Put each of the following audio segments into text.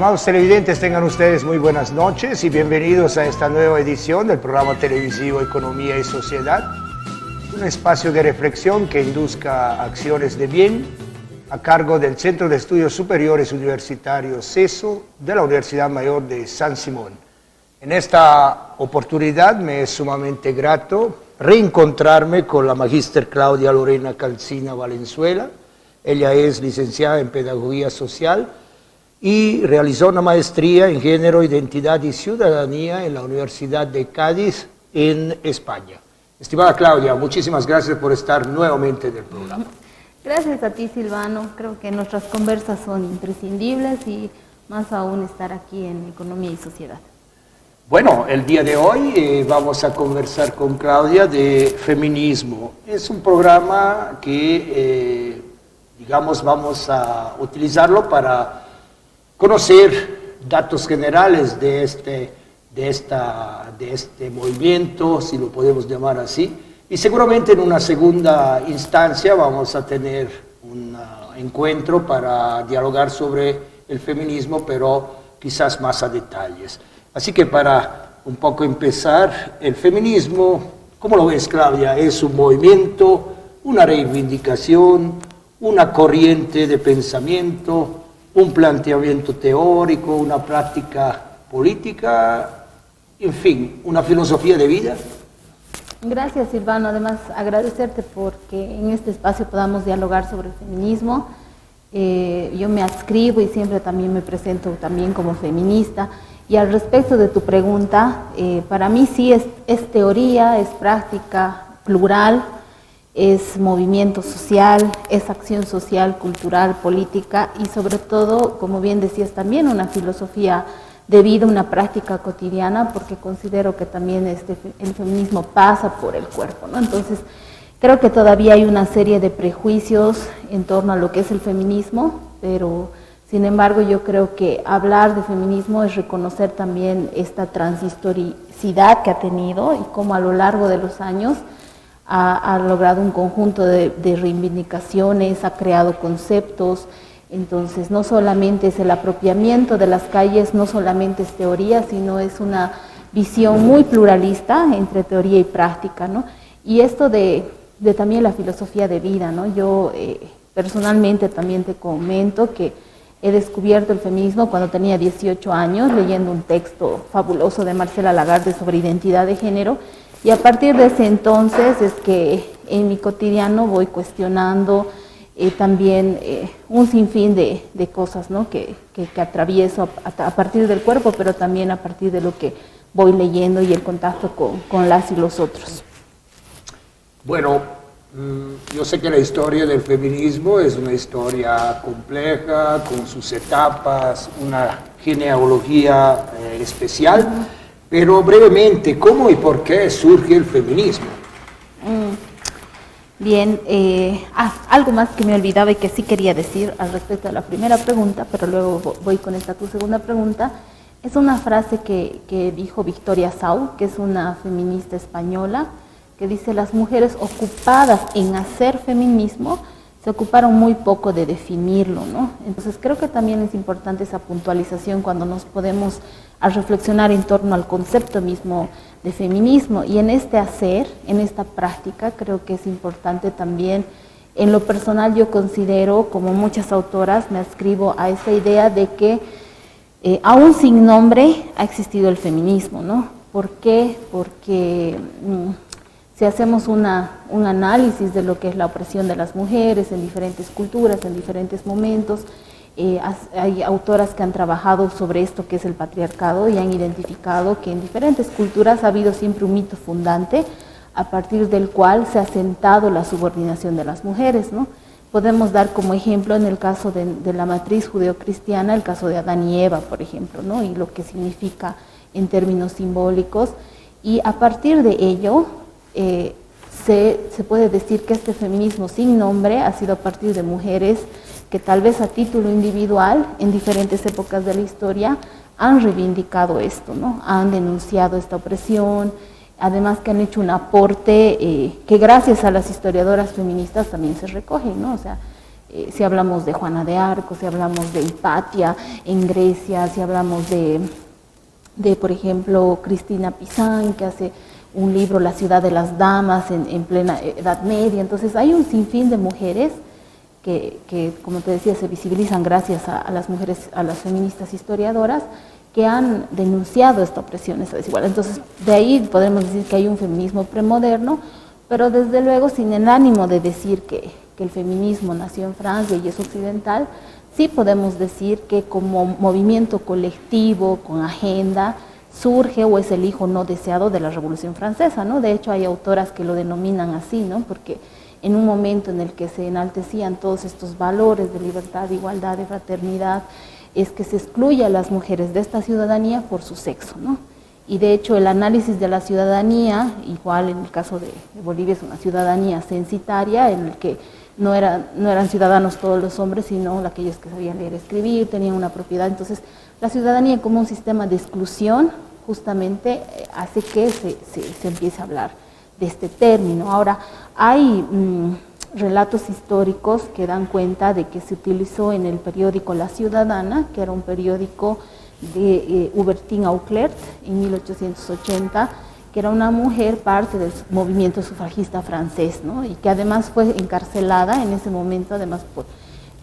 Estimados televidentes, tengan ustedes muy buenas noches y bienvenidos a esta nueva edición del programa televisivo Economía y Sociedad, un espacio de reflexión que induzca acciones de bien a cargo del Centro de Estudios Superiores Universitarios CESO de la Universidad Mayor de San Simón. En esta oportunidad me es sumamente grato reencontrarme con la magíster Claudia Lorena Calcina Valenzuela. Ella es licenciada en Pedagogía Social y realizó una maestría en Género, Identidad y Ciudadanía en la Universidad de Cádiz, en España. Estimada Claudia, muchísimas gracias por estar nuevamente en el programa. Gracias a ti, Silvano. Creo que nuestras conversas son imprescindibles y más aún estar aquí en Economía y Sociedad. Bueno, el día de hoy vamos a conversar con Claudia de feminismo. Es un programa que, digamos, vamos a utilizarlo para conocer datos generales de este movimiento, si lo podemos llamar así, y seguramente en una segunda instancia vamos a tener un encuentro para dialogar sobre el feminismo, pero quizás más a detalles. Así que para un poco empezar, el feminismo, ¿cómo lo ves, Claudia? ¿Es un movimiento, una reivindicación, una corriente de pensamiento, un planteamiento teórico, una práctica política, en fin, una filosofía de vida? Gracias, Silvano. Además, agradecerte porque en este espacio podamos dialogar sobre el feminismo. Yo me adscribo y siempre también me presento también como feminista. Y al respecto de tu pregunta, para mí sí es teoría, es práctica plural, es movimiento social, es acción social, cultural, política y sobre todo, como bien decías también, una filosofía de vida, una práctica cotidiana, porque considero que también el feminismo pasa por el cuerpo, ¿no? Entonces, creo que todavía hay una serie de prejuicios en torno a lo que es el feminismo, pero sin embargo yo creo que hablar de feminismo es reconocer también esta transhistoricidad que ha tenido y cómo a lo largo de los años ha logrado un conjunto de reivindicaciones, ha creado conceptos. Entonces no solamente es el apropiamiento de las calles, no solamente es teoría, sino es una visión muy pluralista entre teoría y práctica, ¿no? Y esto de también la filosofía de vida, ¿no? Yo personalmente también te comento que he descubierto el feminismo cuando tenía 18 años, leyendo un texto fabuloso de Marcela Lagarde sobre identidad de género, y a partir de ese entonces es que en mi cotidiano voy cuestionando también un sinfín de cosas, ¿no? que atravieso a partir del cuerpo, pero también a partir de lo que voy leyendo y el contacto con las y los otros. Bueno, yo sé que la historia del feminismo es una historia compleja, con sus etapas, una genealogía especial, pero brevemente, ¿cómo y por qué surge el feminismo? Bien, algo más que me olvidaba y que sí quería decir al respecto de la primera pregunta, pero luego voy con tu segunda pregunta. Es una frase que dijo Victoria Sau, que es una feminista española, que dice: las mujeres ocupadas en hacer feminismo se ocuparon muy poco de definirlo, ¿no? Entonces creo que también es importante esa puntualización cuando nos podemos a reflexionar en torno al concepto mismo de feminismo. Y en este hacer, en esta práctica, creo que es importante también, en lo personal yo considero, como muchas autoras, me adscribo a esa idea de que aún sin nombre ha existido el feminismo, ¿no? ¿Por qué? Porque si hacemos un análisis de lo que es la opresión de las mujeres en diferentes culturas, en diferentes momentos, hay autoras que han trabajado sobre esto que es el patriarcado y han identificado que en diferentes culturas ha habido siempre un mito fundante a partir del cual se ha sentado la subordinación de las mujeres, ¿no? Podemos dar como ejemplo en el caso de la matriz judeocristiana, el caso de Adán y Eva, por ejemplo, ¿no? Y lo que significa en términos simbólicos, y a partir de ello se puede decir que este feminismo sin nombre ha sido a partir de mujeres que tal vez a título individual en diferentes épocas de la historia han reivindicado esto, ¿no? Han denunciado esta opresión, además que han hecho un aporte que gracias a las historiadoras feministas también se recoge, ¿no? O sea, si hablamos de Juana de Arco, si hablamos de Hipatia en Grecia, si hablamos de por ejemplo, Cristina Pizán, que hace un libro, La ciudad de las damas, en plena Edad Media. Entonces hay un sinfín de mujeres que, como te decía, se visibilizan gracias a las mujeres, a las feministas historiadoras, que han denunciado esta opresión, esta desigualdad. Entonces, de ahí podemos decir que hay un feminismo premoderno, pero desde luego sin el ánimo de decir que el feminismo nació en Francia y es occidental. Sí podemos decir que como movimiento colectivo, con agenda, surge o es el hijo no deseado de la Revolución Francesa, ¿no? De hecho, hay autoras que lo denominan así, ¿no? Porque en un momento en el que se enaltecían todos estos valores de libertad, de igualdad, de fraternidad, es que se excluye a las mujeres de esta ciudadanía por su sexo, ¿no? Y de hecho, el análisis de la ciudadanía, igual en el caso de Bolivia, es una ciudadanía censitaria en el que no eran ciudadanos todos los hombres, sino aquellos que sabían leer y escribir, tenían una propiedad. Entonces, la ciudadanía como un sistema de exclusión justamente hace que se empiece a hablar de este término. Ahora, hay relatos históricos que dan cuenta de que se utilizó en el periódico La Ciudadana, que era un periódico de Hubertine Auclert en 1880, que era una mujer parte del movimiento sufragista francés, ¿no? Y que además fue encarcelada en ese momento, además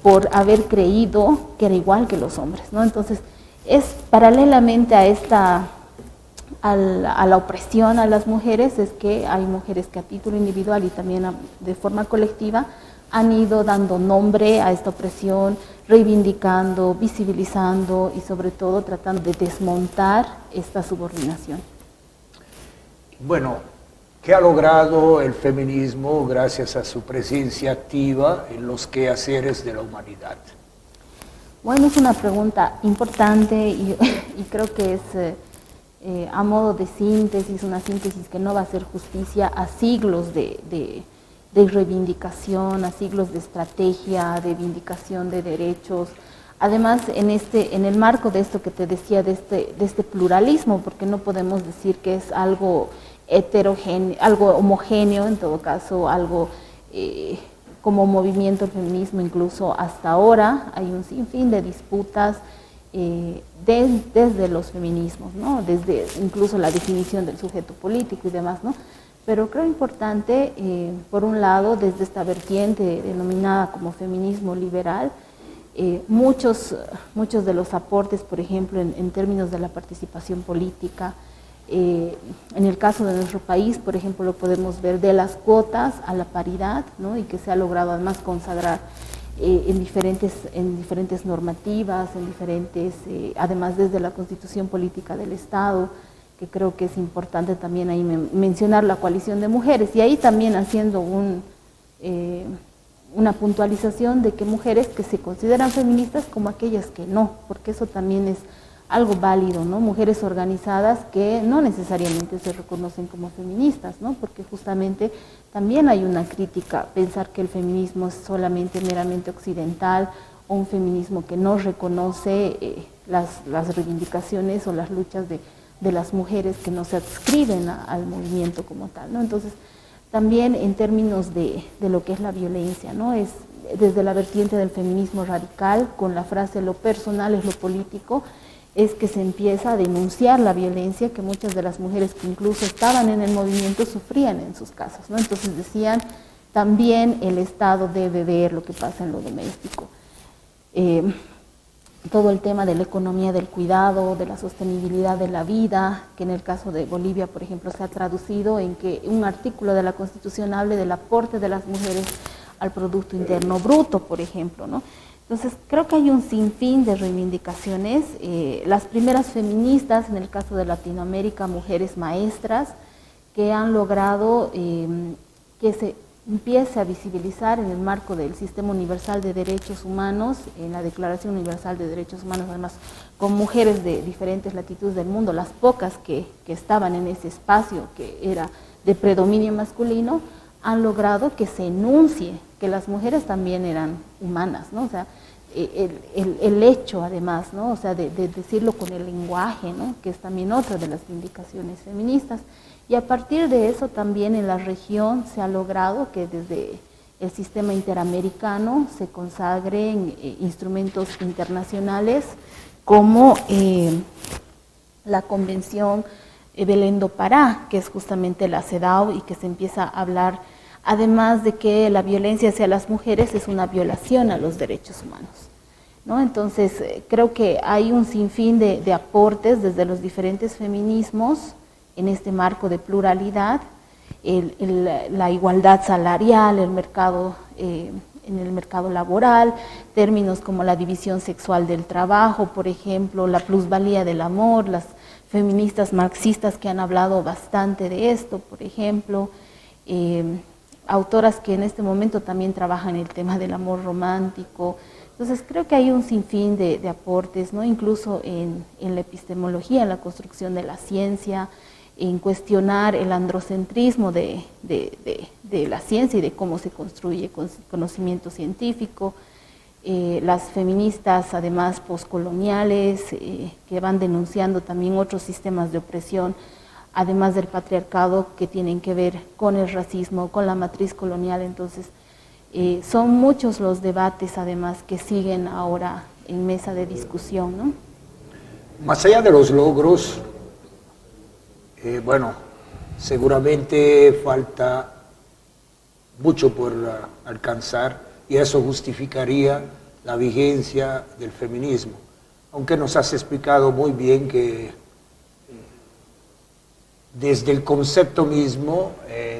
por haber creído que era igual que los hombres, ¿no? Entonces, es paralelamente a la opresión a las mujeres, es que hay mujeres que a título individual y también de forma colectiva han ido dando nombre a esta opresión, reivindicando, visibilizando y sobre todo tratando de desmontar esta subordinación. Bueno, ¿qué ha logrado el feminismo gracias a su presencia activa en los quehaceres de la humanidad? Bueno, es una pregunta importante y creo que es a modo de síntesis, una síntesis que no va a hacer justicia a siglos de reivindicación, a siglos de estrategia, de vindicación de derechos. Además, en el marco de esto que te decía, de este pluralismo, porque no podemos decir que es algo heterogéneo, algo homogéneo, en todo caso, algo como movimiento feminismo, incluso hasta ahora hay un sinfín de disputas desde los feminismos, ¿no? Desde incluso la definición del sujeto político y demás, ¿no? Pero creo importante, por un lado, desde esta vertiente denominada como feminismo liberal, muchos de los aportes, por ejemplo, en términos de la participación política, en el caso de nuestro país, por ejemplo, lo podemos ver de las cuotas a la paridad, ¿no? Y que se ha logrado además consagrar en diferentes normativas, además desde la Constitución Política del Estado, que creo que es importante también ahí mencionar la coalición de mujeres, y ahí también haciendo una puntualización de que mujeres que se consideran feministas como aquellas que no, porque eso también es algo válido, ¿no? Mujeres organizadas que no necesariamente se reconocen como feministas, ¿no? Porque justamente también hay una crítica, pensar que el feminismo es solamente meramente occidental, o un feminismo que no reconoce las reivindicaciones o las luchas de las mujeres que no se adscriben al movimiento como tal, ¿no? Entonces, también en términos de lo que es la violencia, ¿no? Es desde la vertiente del feminismo radical, con la frase lo personal es lo político, es que se empieza a denunciar la violencia que muchas de las mujeres que incluso estaban en el movimiento sufrían en sus casas, ¿no? Entonces decían, también el Estado debe ver lo que pasa en lo doméstico. Todo el tema de la economía del cuidado, de la sostenibilidad de la vida, que en el caso de Bolivia, por ejemplo, se ha traducido en que un artículo de la Constitución hable del aporte de las mujeres al Producto Interno Bruto, por ejemplo, ¿no? Entonces, creo que hay un sinfín de reivindicaciones. Las primeras feministas, en el caso de Latinoamérica, mujeres maestras, que han logrado que se empiece a visibilizar en el marco del Sistema Universal de Derechos Humanos, en la Declaración Universal de Derechos Humanos, además con mujeres de diferentes latitudes del mundo, las pocas que estaban en ese espacio que era de predominio masculino, han logrado que se enuncie que las mujeres también eran humanas, ¿no? O sea, el hecho además, ¿no? O sea, de decirlo con el lenguaje, ¿no? Que es también otra de las vindicaciones feministas. Y a partir de eso también en la región se ha logrado que desde el sistema interamericano se consagre en instrumentos internacionales como la Convención Belém do Pará, que es justamente la CEDAW, y que se empieza a hablar, además de que la violencia hacia las mujeres es una violación a los derechos humanos, ¿no? Entonces, creo que hay un sinfín de aportes desde los diferentes feminismos en este marco de pluralidad, la igualdad salarial, el mercado, en el mercado laboral, términos como la división sexual del trabajo, por ejemplo, la plusvalía del amor, las feministas marxistas que han hablado bastante de esto, por ejemplo, autoras que en este momento también trabajan el tema del amor romántico. Entonces creo que hay un sinfín de aportes, ¿no? Incluso en la epistemología, en la construcción de la ciencia, en cuestionar el androcentrismo de la ciencia y de cómo se construye conocimiento científico. Las feministas, además poscoloniales, que van denunciando también otros sistemas de opresión, además del patriarcado, que tienen que ver con el racismo, con la matriz colonial. Entonces, son muchos los debates, además, que siguen ahora en mesa de discusión, ¿no? Más allá de los logros, bueno, seguramente falta mucho por alcanzar, y eso justificaría la vigencia del feminismo. Aunque nos has explicado muy bien que desde el concepto mismo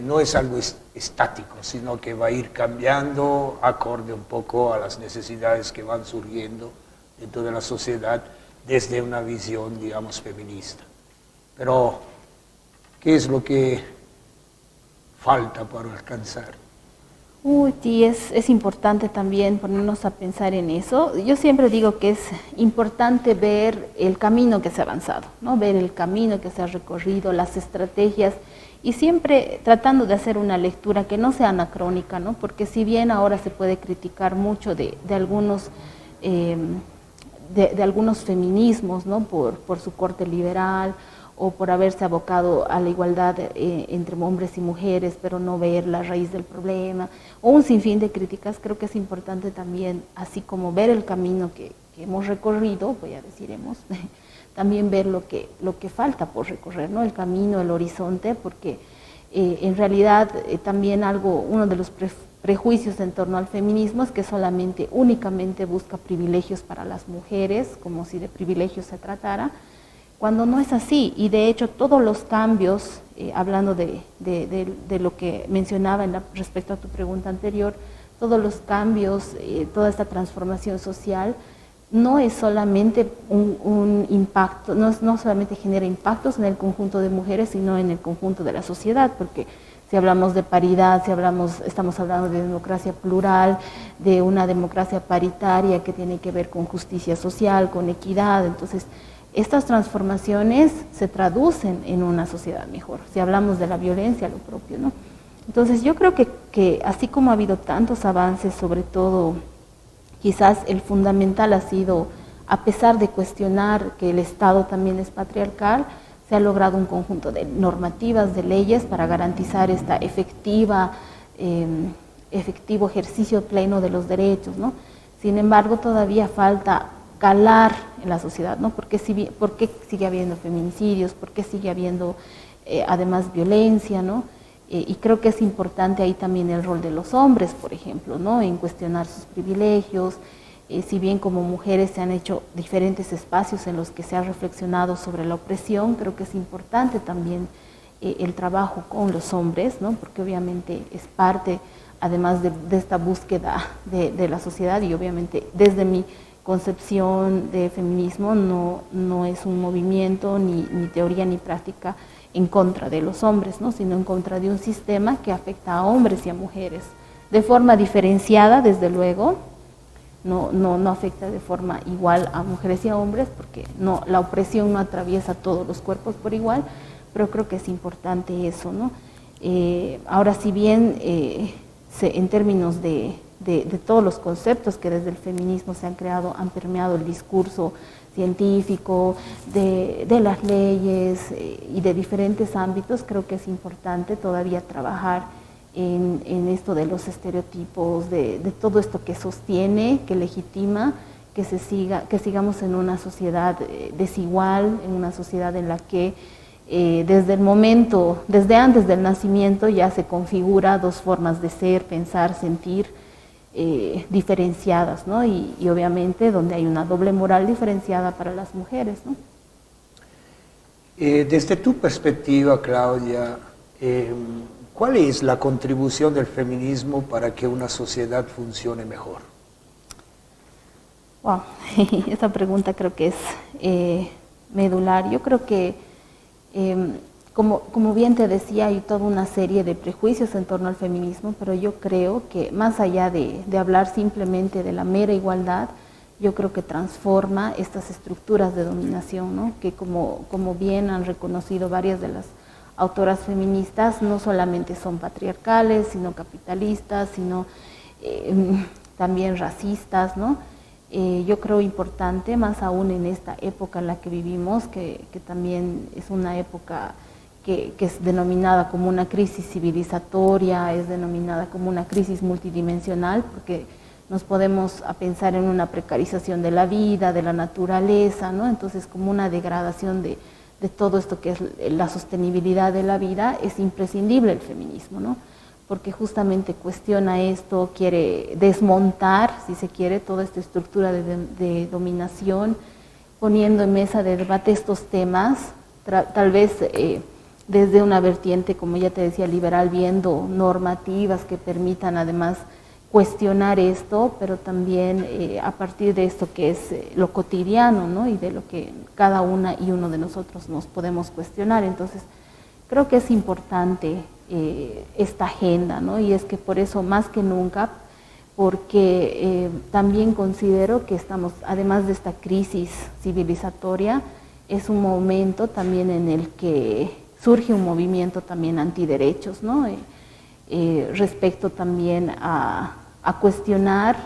no es algo estático, sino que va a ir cambiando acorde un poco a las necesidades que van surgiendo dentro de la sociedad desde una visión, digamos, feminista. Pero, ¿qué es lo que falta para alcanzar? Sí, es importante también ponernos a pensar en eso. Yo siempre digo que es importante ver el camino que se ha avanzado, ¿no? Ver el camino que se ha recorrido, las estrategias, y siempre tratando de hacer una lectura que no sea anacrónica, ¿no? Porque si bien ahora se puede criticar mucho de algunos feminismos, ¿no? Por su corte liberal, o por haberse abocado a la igualdad entre hombres y mujeres, pero no ver la raíz del problema, o un sinfín de críticas, creo que es importante también, así como ver el camino que hemos recorrido, también ver lo que falta por recorrer, ¿no? El camino, el horizonte, porque en realidad también uno de los prejuicios en torno al feminismo es que únicamente busca privilegios para las mujeres, como si de privilegios se tratara, cuando no es así. Y de hecho todos los cambios, hablando de lo que mencionaba respecto a tu pregunta anterior, todos los cambios, toda esta transformación social, no es solamente un impacto, no solamente genera impactos en el conjunto de mujeres, sino en el conjunto de la sociedad, porque si hablamos de paridad, estamos hablando de democracia plural, de una democracia paritaria que tiene que ver con justicia social, con equidad. Entonces, estas transformaciones se traducen en una sociedad mejor. Si hablamos de la violencia, lo propio, ¿no? Entonces yo creo que así como ha habido tantos avances, sobre todo quizás el fundamental ha sido, a pesar de cuestionar que el Estado también es patriarcal, se ha logrado un conjunto de normativas, de leyes para garantizar esta efectivo ejercicio pleno de los derechos, ¿no? Sin embargo, todavía falta calar en la sociedad, ¿no? ¿Por qué sigue habiendo feminicidios? ¿Por qué sigue habiendo además violencia, ¿no? Y creo que es importante ahí también el rol de los hombres, por ejemplo, ¿no? En cuestionar sus privilegios. Si bien como mujeres se han hecho diferentes espacios en los que se ha reflexionado sobre la opresión, creo que es importante también el trabajo con los hombres, ¿no? Porque obviamente es parte, además de esta búsqueda de la sociedad, y obviamente desde mi concepción de feminismo no es un movimiento, ni teoría ni práctica en contra de los hombres, ¿no? Sino en contra de un sistema que afecta a hombres y a mujeres de forma diferenciada, desde luego. No afecta de forma igual a mujeres y a hombres, porque la opresión no atraviesa todos los cuerpos por igual, pero creo que es importante eso, ¿no? Ahora, si bien en términos de todos los conceptos que desde el feminismo se han creado, han permeado el discurso científico, de las leyes y de diferentes ámbitos, creo que es importante todavía trabajar en esto de los estereotipos, de todo esto que sostiene, que legitima que sigamos en una sociedad desigual, en una sociedad en la que desde antes del nacimiento ya se configura dos formas de ser, pensar, sentir diferenciadas, ¿no? Y obviamente donde hay una doble moral diferenciada para las mujeres, ¿no? Desde tu perspectiva, Claudia, ¿cuál es la contribución del feminismo para que una sociedad funcione mejor? Wow, esa pregunta creo que es medular. Yo creo que, como bien te decía, hay toda una serie de prejuicios en torno al feminismo, pero yo creo que más allá de hablar simplemente de la mera igualdad, yo creo que transforma estas estructuras de dominación, ¿no? Que como bien han reconocido varias de las autoras feministas, no solamente son patriarcales, sino capitalistas, sino también racistas, ¿no? Yo creo importante, más aún en esta época en la que vivimos, que también es una época que es denominada como una crisis civilizatoria, es denominada como una crisis multidimensional, porque nos podemos a pensar en una precarización de la vida, de la naturaleza, ¿no? Entonces, como una degradación de todo esto que es la sostenibilidad de la vida, es imprescindible el feminismo, ¿no? Porque justamente cuestiona esto, quiere desmontar, si se quiere, toda esta estructura de dominación, poniendo en mesa de debate estos temas, tal vez desde una vertiente, como ya te decía, liberal, viendo normativas que permitan además cuestionar esto, pero también a partir de esto que es lo cotidiano, ¿no? Y de lo que cada una y uno de nosotros nos podemos cuestionar. Entonces, creo que es importante esta agenda, ¿no? Y es que por eso, más que nunca, porque también considero que estamos, además de esta crisis civilizatoria, es un momento también en el que surge un movimiento también antiderechos, ¿no? Respecto también a cuestionar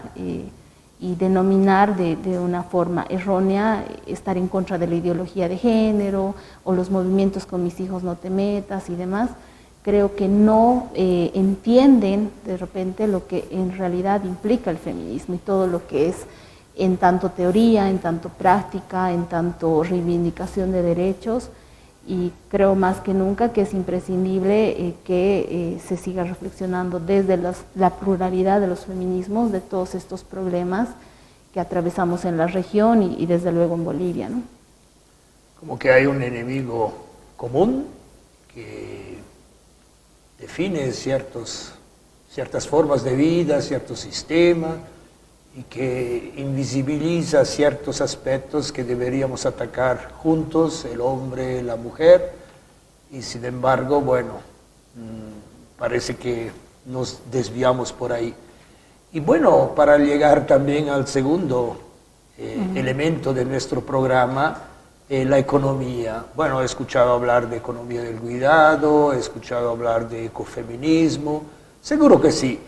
y denominar de una forma errónea, estar en contra de la ideología de género o los movimientos con mis hijos no te metas y demás. Creo que no entienden de repente lo que en realidad implica el feminismo y todo lo que es en tanto teoría, en tanto práctica, en tanto reivindicación de derechos. Y creo más que nunca que es imprescindible que se siga reflexionando desde la pluralidad de los feminismos, de todos estos problemas que atravesamos en la región y desde luego en Bolivia, ¿no? Como que hay un enemigo común que define ciertas formas de vida, ciertos sistemas, y que invisibiliza ciertos aspectos que deberíamos atacar juntos, el hombre, la mujer, y sin embargo, bueno, parece que nos desviamos por ahí. Y bueno, para llegar también al segundo elemento de nuestro programa, la economía. Bueno, he escuchado hablar de economía del cuidado, he escuchado hablar de ecofeminismo, seguro que sí.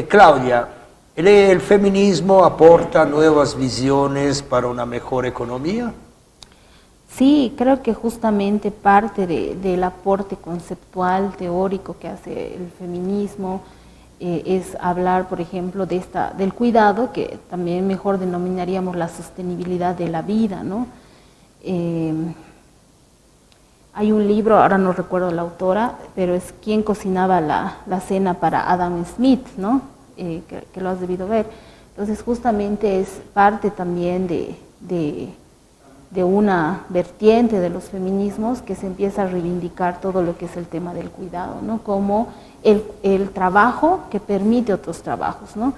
Claudia, ¿el feminismo aporta nuevas visiones para una mejor economía? Sí, creo que justamente parte del aporte conceptual, teórico que hace el feminismo es hablar, por ejemplo, del cuidado, que también mejor denominaríamos la sostenibilidad de la vida, ¿no? Hay un libro, ahora no recuerdo la autora, pero es Quién cocinaba la cena para Adam Smith, ¿no? Que lo has debido ver. Entonces justamente es parte también de una vertiente de los feminismos que se empieza a reivindicar todo lo que es el tema del cuidado, ¿no? Como el trabajo que permite otros trabajos, ¿no?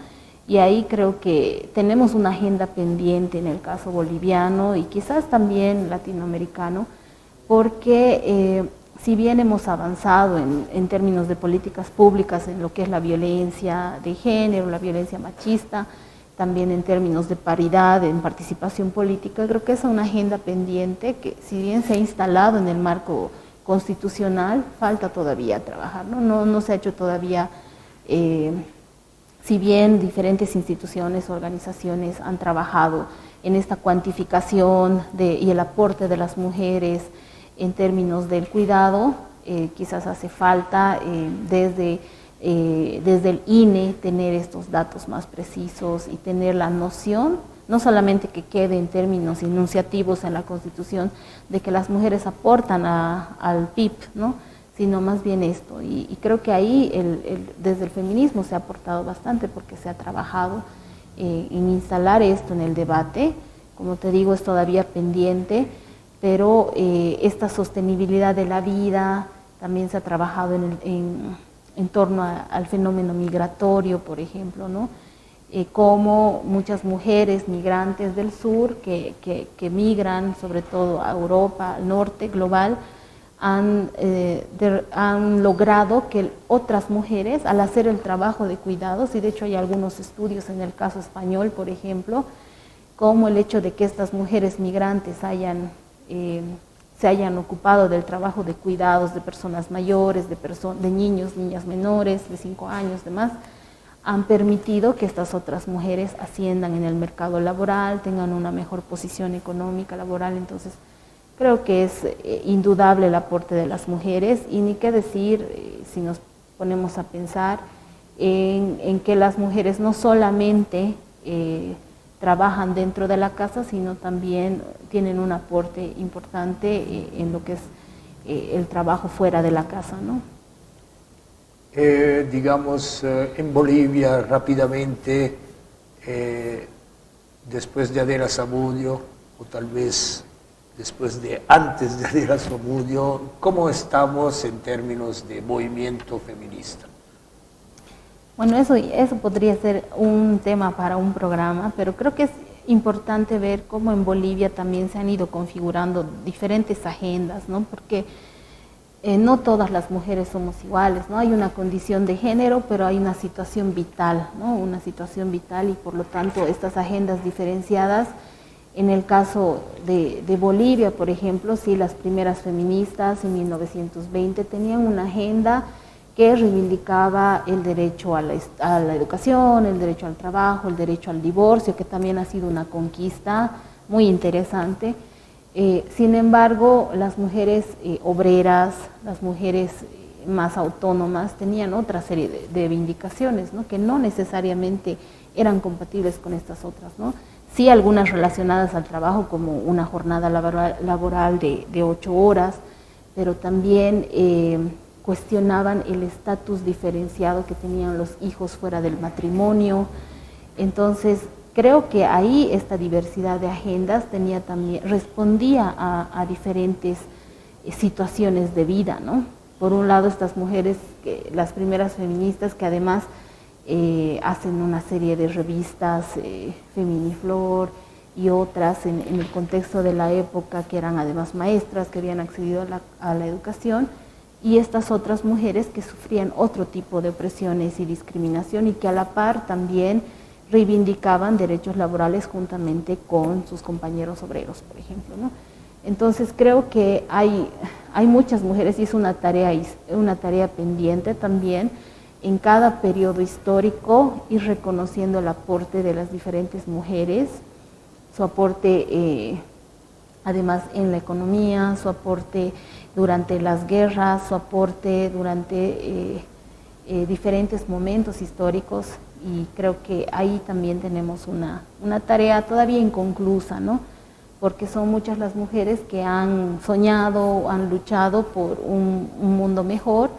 Y ahí creo que tenemos una agenda pendiente en el caso boliviano y quizás también latinoamericano, porque si bien hemos avanzado en términos de políticas públicas en lo que es la violencia de género, la violencia machista, también en términos de paridad, en participación política, creo que es una agenda pendiente que si bien se ha instalado en el marco constitucional, falta todavía trabajar, ¿no? No se ha hecho todavía, si bien diferentes instituciones, organizaciones han trabajado en esta cuantificación y el aporte de las mujeres en términos del cuidado, quizás hace falta desde desde el INE tener estos datos más precisos y tener la noción, no solamente que quede en términos enunciativos en la Constitución, de que las mujeres aportan al PIB, ¿no? Sino más bien esto. Y creo que ahí desde el feminismo se ha aportado bastante porque se ha trabajado en instalar esto en el debate. Como te digo, es todavía pendiente, pero esta sostenibilidad de la vida también se ha trabajado en torno al fenómeno migratorio, por ejemplo, ¿no? Como muchas mujeres migrantes del sur que migran sobre todo a Europa, al norte global, han logrado que otras mujeres, al hacer el trabajo de cuidados, y de hecho hay algunos estudios en el caso español, por ejemplo, como el hecho de que estas mujeres migrantes se hayan ocupado del trabajo de cuidados de personas mayores, de niños, niñas menores, de 5 años, demás, han permitido que estas otras mujeres asciendan en el mercado laboral, tengan una mejor posición económica laboral. Entonces, creo que es indudable el aporte de las mujeres, y ni qué decir si nos ponemos a pensar en que las mujeres no solamente trabajan dentro de la casa, sino también tienen un aporte importante en lo que es el trabajo fuera de la casa, ¿no? Digamos, en Bolivia rápidamente, después de Adela Zamudio, o tal vez antes de Adela Zamudio, ¿cómo estamos en términos de movimiento feminista? Bueno, eso podría ser un tema para un programa, pero creo que es importante ver cómo en Bolivia también se han ido configurando diferentes agendas, ¿no? Porque no todas las mujeres somos iguales, ¿no? Hay una condición de género, pero hay una situación vital, ¿no? Una situación vital, y por lo tanto estas agendas diferenciadas. En el caso de Bolivia, por ejemplo, sí, las primeras feministas en 1920 tenían una agenda que reivindicaba el derecho a la educación, el derecho al trabajo, el derecho al divorcio, que también ha sido una conquista muy interesante. Sin embargo, las mujeres obreras, las mujeres más autónomas, tenían otra serie de reivindicaciones, ¿no? Que no necesariamente eran compatibles con estas otras, ¿no? Sí, algunas relacionadas al trabajo, como una jornada laboral de 8 horas, pero también cuestionaban el estatus diferenciado que tenían los hijos fuera del matrimonio. Entonces, creo que ahí esta diversidad de agendas respondía a diferentes situaciones de vida, ¿no? Por un lado, estas mujeres, las primeras feministas, que además hacen una serie de revistas, Feminiflor y otras en el contexto de la época, que eran además maestras, que habían accedido a la educación, y estas otras mujeres que sufrían otro tipo de opresiones y discriminación, y que a la par también reivindicaban derechos laborales juntamente con sus compañeros obreros, por ejemplo, ¿no? Entonces creo que hay muchas mujeres, y es una tarea pendiente también en cada periodo histórico, ir reconociendo el aporte de las diferentes mujeres, su aporte además en la economía, su aporte durante las guerras, su aporte durante diferentes momentos históricos, y creo que ahí también tenemos una tarea todavía inconclusa, ¿no? Porque son muchas las mujeres que han soñado, han luchado por un mundo mejor,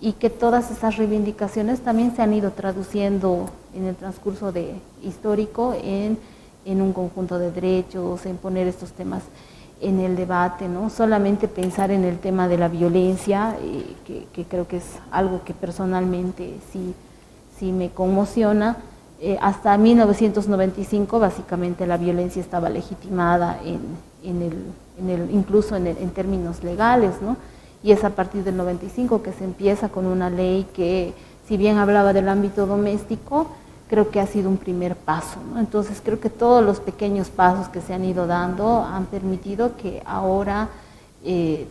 y que todas esas reivindicaciones también se han ido traduciendo en el transcurso histórico en un conjunto de derechos, en poner estos temas en el debate, ¿no? Solamente pensar en el tema de la violencia, que creo que es algo que personalmente sí me conmociona. Hasta 1995 básicamente la violencia estaba legitimada incluso en términos legales, ¿no? Y es a partir del 95 que se empieza con una ley que, si bien hablaba del ámbito doméstico, creo que ha sido un primer paso, ¿no? Entonces creo que todos los pequeños pasos que se han ido dando han permitido que ahora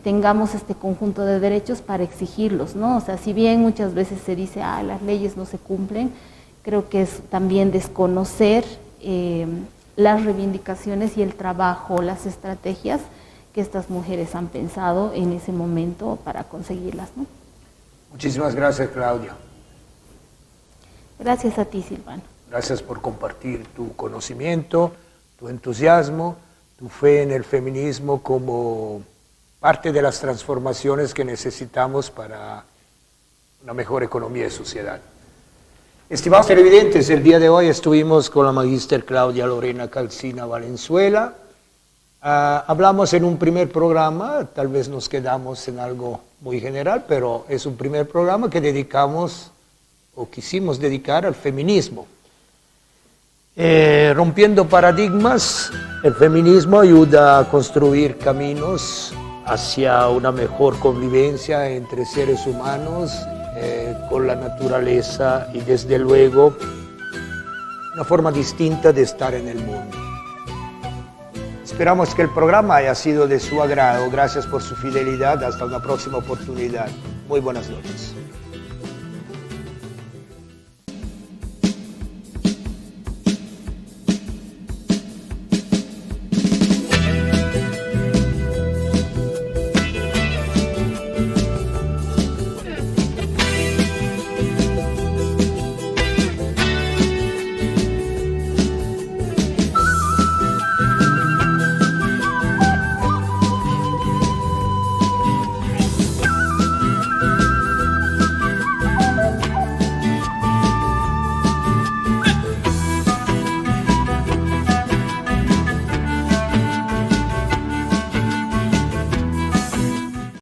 tengamos este conjunto de derechos para exigirlos, ¿no? O sea, si bien muchas veces se dice, las leyes no se cumplen, creo que es también desconocer las reivindicaciones y el trabajo, las estrategias que estas mujeres han pensado en ese momento para conseguirlas, ¿no? Muchísimas gracias, Claudia. Gracias a ti, Silvano. Gracias por compartir tu conocimiento, tu entusiasmo, tu fe en el feminismo como parte de las transformaciones que necesitamos para una mejor economía y sociedad. Estimados televidentes, el día de hoy estuvimos con la magíster Claudia Lorena Calcina Valenzuela. Hablamos en un primer programa, tal vez nos quedamos en algo muy general, pero es un primer programa que dedicamos o quisimos dedicar al feminismo. Rompiendo paradigmas, el feminismo ayuda a construir caminos hacia una mejor convivencia entre seres humanos, con la naturaleza y desde luego una forma distinta de estar en el mundo. Esperamos que el programa haya sido de su agrado. Gracias por su fidelidad. Hasta una próxima oportunidad. Muy buenas noches.